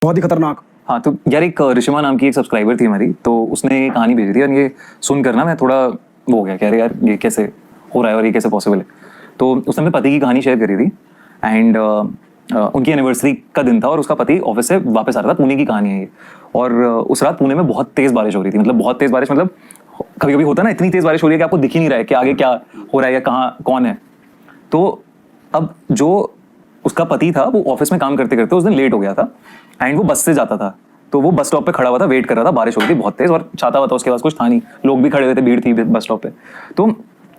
बहुत ही खतरनाक। हाँ तो यार एक ऋषिमा नाम की एक सब्सक्राइबर थी हमारी, तो उसने ये कहानी भेजी थी और ये सुनकर ना मैं थोड़ा वो हो गया, कह रहे यार ये कैसे हो रहा है और ये कैसे पॉसिबल है। तो उसने अपने पति की कहानी शेयर करी थी एंड उनकी एनिवर्सरी का दिन था और उसका पति ऑफिस से वापस आ रहा था। पुणे की कहानी है ये। और उस रात पुणे में बहुत तेज बारिश हो रही थी, मतलब बहुत तेज बारिश, मतलब कभी कभी होता है ना इतनी तेज बारिश हो रही है कि आपको दिख ही नहीं रहा है कि आगे क्या हो रहा है या कहाँ कौन है। तो अब जो उसका पति था वो ऑफिस में काम करते करते उस दिन लेट हो गया था एंड वो बस से जाता था, तो वो बस स्टॉप पे खड़ा हुआ था, वेट कर रहा था। बारिश हो रही थी बहुत तेज और छाता हुआ था उसके पास, कुछ था नहीं, लोग भी खड़े हुए थे, भीड़ थी बस स्टॉप पे। तो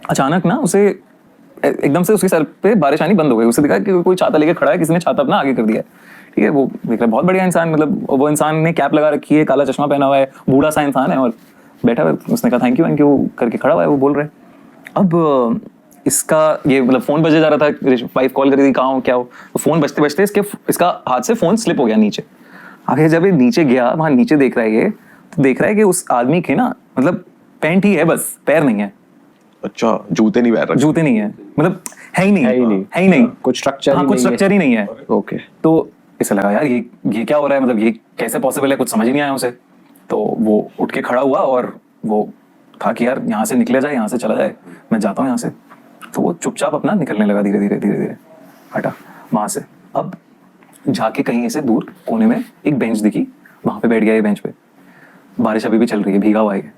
अचानक ना उसे एकदम से उसके सर पे बारिश आनी बंद हो गई। उसे दिखा कि कोई छाता लेके खड़ा है, किसी ने छाता अपना आगे कर दिया है। ठीक है, वो देख रहा है बहुत बढ़िया इंसान, मतलब वो इंसान ने कैप लगा रखी है, काला चश्मा पहना हुआ है, बूढ़ा सा इंसान है और बैठा हुआ है। उसने कहा थैंक यू करके खड़ा हुआ है, वो बोल रहे हैं। अब इसका ये मतलब फोन बजे जा रहा था, वाइफ कॉल करी थी कहाँ हो क्या हो, तो फोन बजते बजते इसका हाथ से फोन स्लिप हो गया नीचे। आगे जब ये नीचे गया, वहां नीचे देख रहा है ये, तो देख रहा है कि उस आदमी के ना मतलब पैंट ही है बस, पैर नहीं है। अच्छा, जूते नहीं पहन रखे? जूते नहीं है, मतलब है ही नहीं कुछ स्ट्रक्चर हाँ, कुछ स्ट्रक्चर ही नहीं है। ओके। तो इसे लगा यार ये क्या हो रहा है, मतलब ये कैसे पॉसिबल है, कुछ समझ ही नहीं आया उसे। तो वो उठ के खड़ा हुआ और वो था कि यार यहाँ से निकले जाए, यहाँ से चला जाए, मैं जाता हूँ यहाँ से। तो वो चुपचाप अपना निकलने लगा, धीरे धीरे हटा वहां से। अब जाके कहीं ऐसे दूर कोने में एक बेंच दिखी, वहां पे बैठ गया ये बेंच पे। बारिश अभी भी चल रही है, भीगा हुआ है।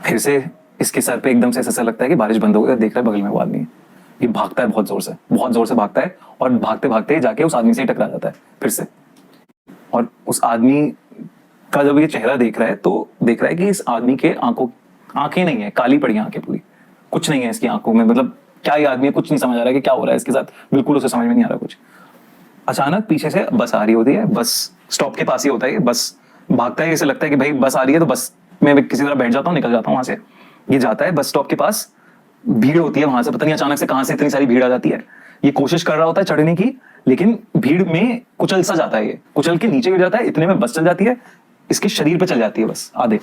फिर से इसके सर पे एकदम से ऐसा लगता है कि बारिश बंद हो गई। देख रहा है बगल में वो आदमी है, ये भागता है बहुत जोर से भागता है और भागते भागते जाके उस आदमी से टकरा जाता है फिर से। और उस आदमी का जब ये चेहरा देख रहा है तो देख रहा है कि इस आदमी के आंखें नहीं है, काली पड़ी आंखें पूरी, कुछ नहीं है इसकी आंखों में। मतलब क्या ये आदमी है, कुछ नहीं समझ आ रहा है कि क्या हो रहा है इसके साथ, बिल्कुल उसे समझ में नहीं आ रहा कुछ। अचानक पीछे से बस आ रही होती है, बस स्टॉप के पास ही होता है, बस भागता है, इसे लगता है कि भाई बस आ रही है तो बस मैं किसी तरह बैठ जाता हूँ, निकल जाता हूँ वहां से। ये जाता है बस स्टॉप के पास, भीड़ होती है वहां से, पता नहीं अचानक से कहां से इतनी सारी भीड़ आ जाती है। ये कोशिश कर रहा होता है चढ़ने की, लेकिन भीड़ में कुचल सा जाता है, ये कुचल के नीचे गिर जाता है। इतने में बस चल जाती है, इसके शरीर पे चल जाती है बस आधे,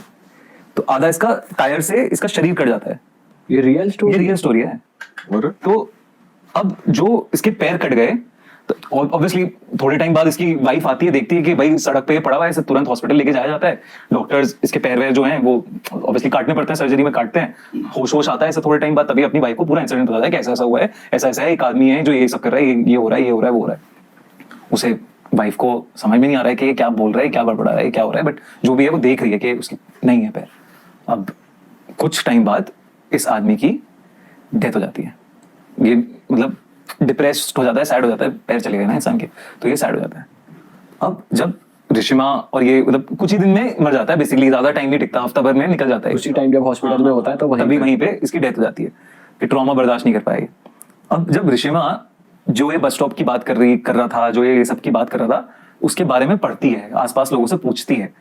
तो आधा इसका टायर से इसका शरीर कट जाता है। ये रियल स्टोरी है। तो अब जो इसके पैर कट गए, तो ऑब्वियसली थोड़े टाइम बाद इसकी वाइफ आती है, देखती है कि भाई सड़क पे पड़ा हुआ है, इसे तुरंत हॉस्पिटल लेके जाया जाता है। डॉक्टर्स इसके पैर वैर जो हैं वो ऑब्वियसली काटने पड़ते हैं, सर्जरी में काटते हैं। होश आता है इसे थोड़े टाइम बाद, तभी अपनी वाइफ को पूरा इंसिडेंट बताता है कि ऐसा ऐसा हुआ है, ऐसा ऐसा है, एक आदमी है जो ये सब कर रहा है, ये हो रहा है, ये हो रहा है, वो हो रहा है। उसे वाइफ को समझ में नहीं आ रहा है कि ये क्या बोल रहा है, क्या बड़बड़ा रहा है, क्या हो रहा है, बट जो भी है वो देख रही है कि उसकी नहीं है पैर। अब कुछ टाइम बाद इस आदमी की डेथ हो जाती है। ये मतलब डिप्रेस्ड हो जाता है, सैड हो जाता है, पैर चले गए ना इंसान के, तो ये सैड हो जाता है। अब जब ऋषिमा और ये मतलब कुछ ही दिन में मर जाता है, बेसिकली ज्यादा टाइम नहीं टिकता, हफ्ता भर में निकल जाता है। उसी टाइम जब हॉस्पिटल में होता है तो वहीं पे इसकी डेथ हो जाती है कि ट्रॉमा बर्दाश्त नहीं कर पाएगी। अब जब ऋषिमा जो ये बस स्टॉप की बात कर रहा था, जो ये सब की बात कर रहा था, उसके बारे में पढ़ती है, आसपास लोगों से पूछती है,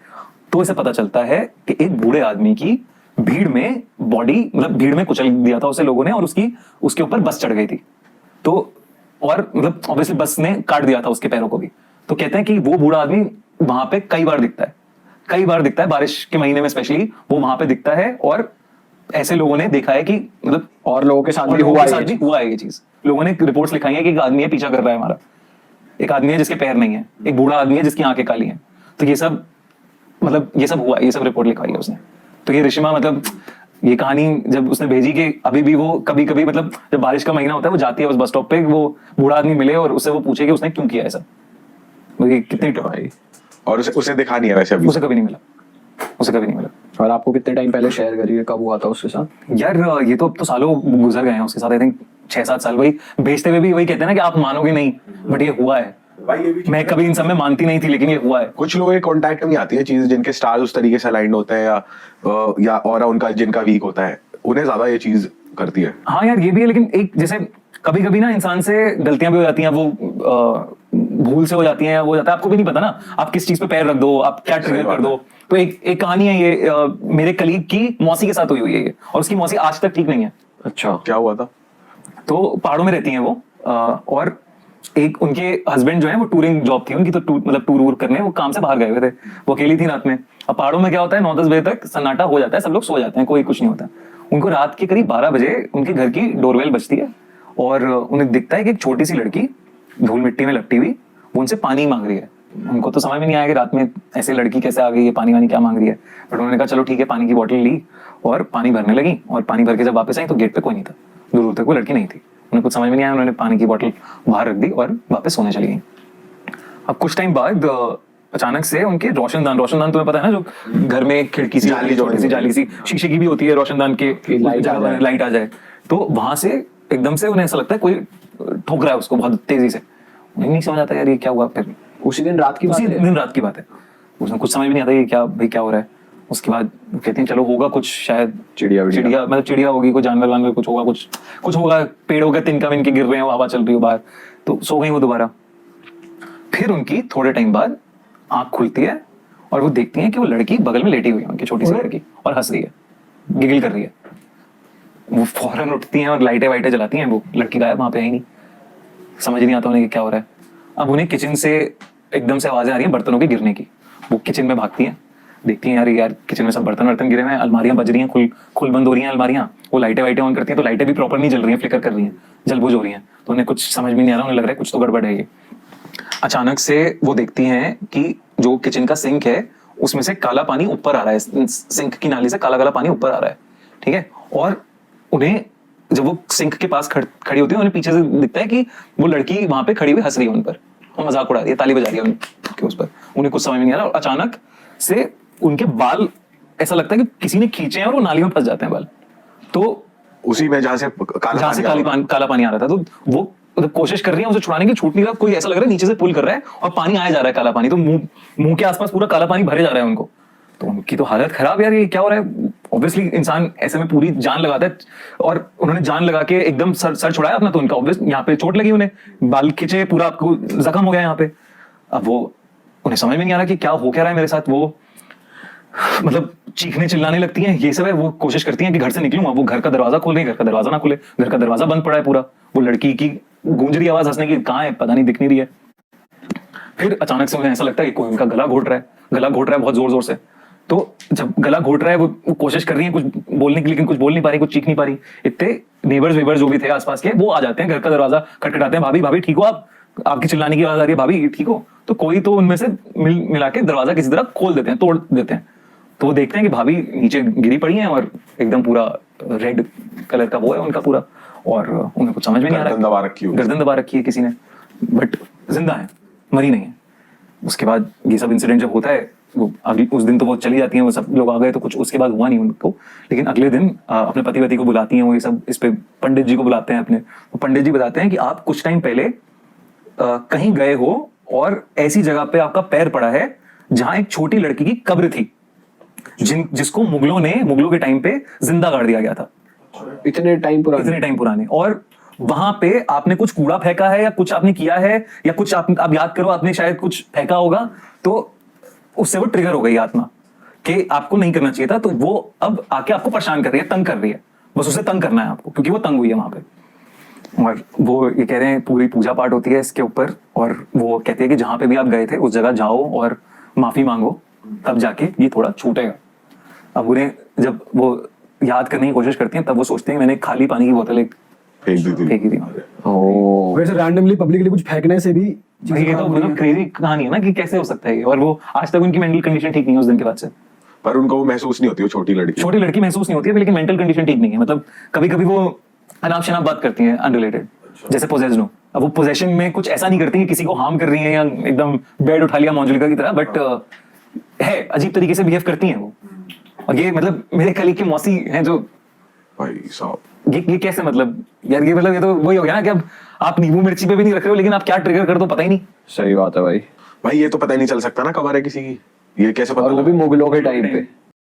तो इसे पता चलता है कि एक बूढ़े आदमी की भीड़ में बॉडी, मतलब भीड़ में कुचल दिया था उसे लोगों ने और उसके ऊपर बस चढ़ गई थी। तो और मतलब ऑब्वियसली बस ने काट दिया था उसके पैरों को भी। तो कहते हैं कि वो बूढ़ा आदमी वहां पे कई बार दिखता है, बारिश के महीने में स्पेशली वो वहां पे दिखता है। और ऐसे लोगों ने देखा है कि मतलब और लोगों के साथ भी हुआ है ये चीज। लोगों ने रिपोर्ट्स लिखाई है कि एक आदमी है पीछा कर रहा है हमारा, एक आदमी है जिसके पैर नहीं है, एक बूढ़ा आदमी है जिसकी आंखें काली हैं। तो ये सब मतलब ये सब हुआ, ये सब रिपोर्ट लिखवाई है उसने। तो ये ऋषिमा मतलब ये कहानी जब उसने भेजी कि अभी भी वो कभी कभी मतलब जब बारिश का महीना होता है वो जाती है उस बस स्टॉप पे, वो बूढ़ा आदमी मिले और उससे वो पूछे कि उसने क्यों किया ऐसा, कितनी भाई। और उसे दिखा नहीं है वैसे अभी? उसे कभी नहीं मिला। और आपको कितने टाइम पहले शेयर करी है, कब हुआ था उसके साथ? यार ये तो अब तो सालों गुजर गए हैं उसके साथ, आई थिंक 6-7 साल। वही भेजते हुए भी वही कहते हैं ना कि आप मानोगे नहीं, बट ये हुआ है। मैं कभी इन सब में मानती नहीं थी, लेकिन ये हुआ है। कुछ लोगों के कांटेक्ट में आती है चीजें जिनके स्टार्स उस तरीके से अलाइंड होते हैं या ऑरा उनका जिनका वीक होता है, उन्हें ज्यादा ये चीज करती है। हाँ यार ये भी है, लेकिन एक जैसे कभी कभी ना इंसान से गलतियां भी हो जाती हैं, वो भूल से हो जाती हैं, वो जाता है, आपको भी नहीं पता ना आप किस चीज पे पैर रख दो, आप क्या ट्रिगर कर दो। तो एक कहानी है ये, मेरे कलीग की मौसी के साथ हुई है ये, और उसकी मौसी आज तक ठीक नहीं है। अच्छा, क्या हुआ था? तो पहाड़ों में रहती हैं वो, और एक उनके हस्बैंड जो है वो टूरिंग जॉब थी उनकी, तो मतलब टूर वूर करने वो काम से बाहर गए हुए थे। वो अकेली थी रात में। अब पहाड़ों में क्या होता है, 9-10 बजे तक सन्नाटा हो जाता है, सब लोग सो जाते हैं, कोई कुछ नहीं होता। उनको रात के करीब 12 बजे उनके घर की डोरबेल बजती है और उन्हें दिखता है कि एक छोटी सी लड़की धूल मिट्टी में लपटी हुई वो उनसे पानी मांग रही है। उनको तो समझ में नहीं आया कि रात में ऐसे लड़की कैसे आ गई है, पानी वानी क्या मांग रही है। बट उन्होंने कहा चलो ठीक है, पानी की बोतल ली और पानी भरने लगी, और पानी भर के जब वापस आई तो गेट पे कोई नहीं था, दूर दूर तक कोई लड़की नहीं थी। उन्हें कुछ समझ में नहीं आया, उन्होंने पानी की बोतल बाहर रख दी और वापस सोने चली गई। अब कुछ टाइम बाद अचानक से उनके रोशनदान तुम्हें पता है ना, जो घर में खिड़की सी जाली छोटी सी जाली सी शीशे की भी होती है, रोशनदान के लाइट आ जाए, तो वहां से एकदम से उन्हें ऐसा लगता है कोई ठोक रहा है उसको बहुत तेजी से। उन्हें नहीं समझ आता यार ये क्या हुआ। फिर उसी दिन रात की बात उसी है। दिन रात की बात है, उसमें कुछ समझ में नहीं आता ये क्या भाई क्या हो रहा है। उसके बाद कहते हैं चलो होगा कुछ, शायद चिड़िया मतलब चिड़िया होगी, कोई जानवर वानवर कुछ होगा, कुछ होगा, पेड़ होगा तिनका विनके गिर रहे हैं, हवा चल रही हो बाहर, तो सो गई वो दोबारा। फिर उनकी थोड़े टाइम बाद आंख खुलती है और वो देखती हैं कि वो लड़की बगल में लेटी हुई है, उनकी छोटी सी लड़की, और हंस रही है, गिगल कर रही है। वो फौरन उठती हैं और लाइटें वाइटें जलाती हैं, वो लड़की गायब, वहां पे आई नहीं। समझ नहीं आता उन्हें कि क्या हो रहा है। अब उन्हें किचन से एकदम से आवाजें आ रही हैं बर्तनों के गिरने की। वो किचन में भागती हैं, देखती हैं यार किचन में सब बर्तन वर्तन गिरे हुए हैं, अलमारियां बज रही हैं, खुल बंद हो रही हैं अलमारियां। वो लाइटें वाइटें ऑन करती हैं तो लाइटें भी प्रॉपर नहीं जल रही हैं, फ्लिकर कर रही हैं, जलबुझ हो रही हैं। तो उन्हें कुछ समझ में नहीं आ रहा, उन्हें लग रहा है कुछ तो गड़बड़ है ये। अचानक से वो देखती हैं कि जो किचन का सिंक है उसमें से काला पानी ऊपर आ रहा है, सिंक की नाली से काला काला पानी ऊपर आ रहा है, ठीक है। और उन्हें जब वो सिंक के पास खड़ी होती है, उन्हें पीछे से दिखता है कि वो लड़की वहां पे खड़ी हुई हंस रही है उन पर, और मजाक उड़ा रही है, ताली बजा रही है उनके उस पर। उन्हें कुछ समझ में नहीं आ रहा, और अचानक से उनके बाल ऐसा लगता है कि किसी ने खींचे हैं और वो नाली में फंस जाते हैं बाल। तो उसी में जहां से काला पानी आ रहा था, तो वो मतलब कोशिश कर रही है उसे छुड़ाने की, छूट नहीं रहा। कोई ऐसा लग रहा है नीचे से पुल कर रहा है और पानी आया जा रहा है काला पानी, तो मुंह के आसपास पूरा काला पानी भरे जा रहा है उनको। तो उनकी तो हालत खराब यार, ये क्या हो रहा है। ऑब्वियसली इंसान ऐसे में पूरी जान लगाता है, और उन्होंने जान लगा के एकदम सर छुड़ाया अपना, तो उनका ऑब्वियस यहाँ पे चोट लगी, उन्हें बाल खींचे, पूरा आपको जख्म हो गया यहाँ पे। अब वो उन्हें समझ में नहीं आ रहा कि क्या हो क्या रहा है मेरे साथ। वो मतलब चीखने चिल्लाने लगती हैं, ये सब है। वो कोशिश करती हैं कि घर से निकलूं, वो घर का दरवाजा खोल रही है, घर का दरवाजा ना खुले, घर का दरवाजा बंद पड़ा है पूरा। वो लड़की की गूंज रही आवाज हंसने की, कहाँ है पता नहीं, दिख नहीं रही है। फिर अचानक से उन्हें ऐसा लगता है कि कोई उनका गला घोट रहा है बहुत जोर जोर से। तो जब गला घोट रहा है, वो कोशिश कर रही है कुछ बोलने की, लेकिन कुछ बोल नहीं पा रही, कुछ चीख नहीं पा रही। इतने नेबर्स वेबर्स जो भी थे आसपास के, वो आ जाते हैं, घर का दरवाजा खटखटाते हैं, भाभी ठीक हो आप, आपकी चिल्लाने की आवाज आ रही है, भाभी ठीक हो। तो कोई तो उनमें से मिला के दरवाजा किसी तरह खोल देते हैं, तोड़ देते हैं। तो वो देखते हैं कि भाभी नीचे गिरी पड़ी हैं और एकदम पूरा रेड कलर का वो है उनका पूरा, और उन्हें कुछ समझ में नहीं आ रहा है, गर्दन दबा रखी है किसी ने, बट जिंदा है, मरी नहीं है। उसके बाद ये सब इंसिडेंट जब होता है, वो अगले उस दिन तो वो चली जाती हैं, वो सब लोग आ गए, तो कुछ उसके बाद हुआ नहीं उनको। लेकिन अगले दिन अपने पति वती को बुलाती हैं वो, ये सब इस पे पंडित जी को बुलाते हैं अपने। तो पंडित जी बताते हैं कि आप कुछ टाइम पहले कहीं गए हो और ऐसी जगह पे आपका पैर पड़ा है जहां एक छोटी लड़की की कब्र थी, जिसको मुगलों के टाइम पे जिंदा गाड़ दिया गया था, इतने टाइम पुराने। और वहां पे आपने कुछ कूड़ा फेंका है या कुछ आपने किया है, या कुछ आप याद करो, आपने शायद कुछ फेंका होगा, तो उससे वो ट्रिगर हो गई आत्मा कि आपको नहीं करना चाहिए था। तो वो अब आके आपको परेशान कर रही है, तंग कर रही है, बस उसे तंग करना है आपको, क्योंकि वो तंग हुई है वहां पे। और वो ये कह रहे हैं पूरी पूजा पाठ होती है इसके ऊपर, और वो कहते हैं कि जहां पे भी आप गए थे उस जगह जाओ और माफी मांगो, तब जाके ये थोड़ा छूटेगा। अब उन्हें जब वो याद करने की कोशिश करती हैं, तब वो सोचते हैं मैंने खाली पानी की बोतल एक फेंकी थी। वैसे रैंडमली पब्लिकली कुछ फेंकने से भी ये तो मतलब क्रेजी कहानी है ना कि कैसे हो सकता है ये। और वो आज तक उनकी मेंटल कंडीशन ठीक नहीं है उस दिन के बाद से। पर उनको वो महसूस नहीं होती, वो छोटी लड़की महसूस नहीं होती है, लेकिन मेंटल कंडीशन ठीक नहीं है। मतलब कभी कभी वो अनाप शनाप बात करती हैं अनरिलेटेड, जैसे पोजेस्ड हो। अब वो पोजेशन में कुछ ऐसा नहीं करती है किसी को हार्म कर रही है या एकदम बेड उठा लिया मंजुलिका की तरह, बट है अजीब तरीके से बिहेव करती हैं वो। और ये मतलब मेरे कलीग की मौसी हैं जो, भाई साहब ये कैसे, मतलब यार ये मतलब ये तो वही हो गया ना कि अब आप नींबू मिर्ची पे भी नहीं रख रहे हो, लेकिन आप क्या ट्रिगर कर दो पता ही नहीं। सही बात है भाई। ये तो पता ही नहीं चल सकता ना कब आ रहा है किसी की, ये कैसे पता और वो भी मुगलों के टाइम पे।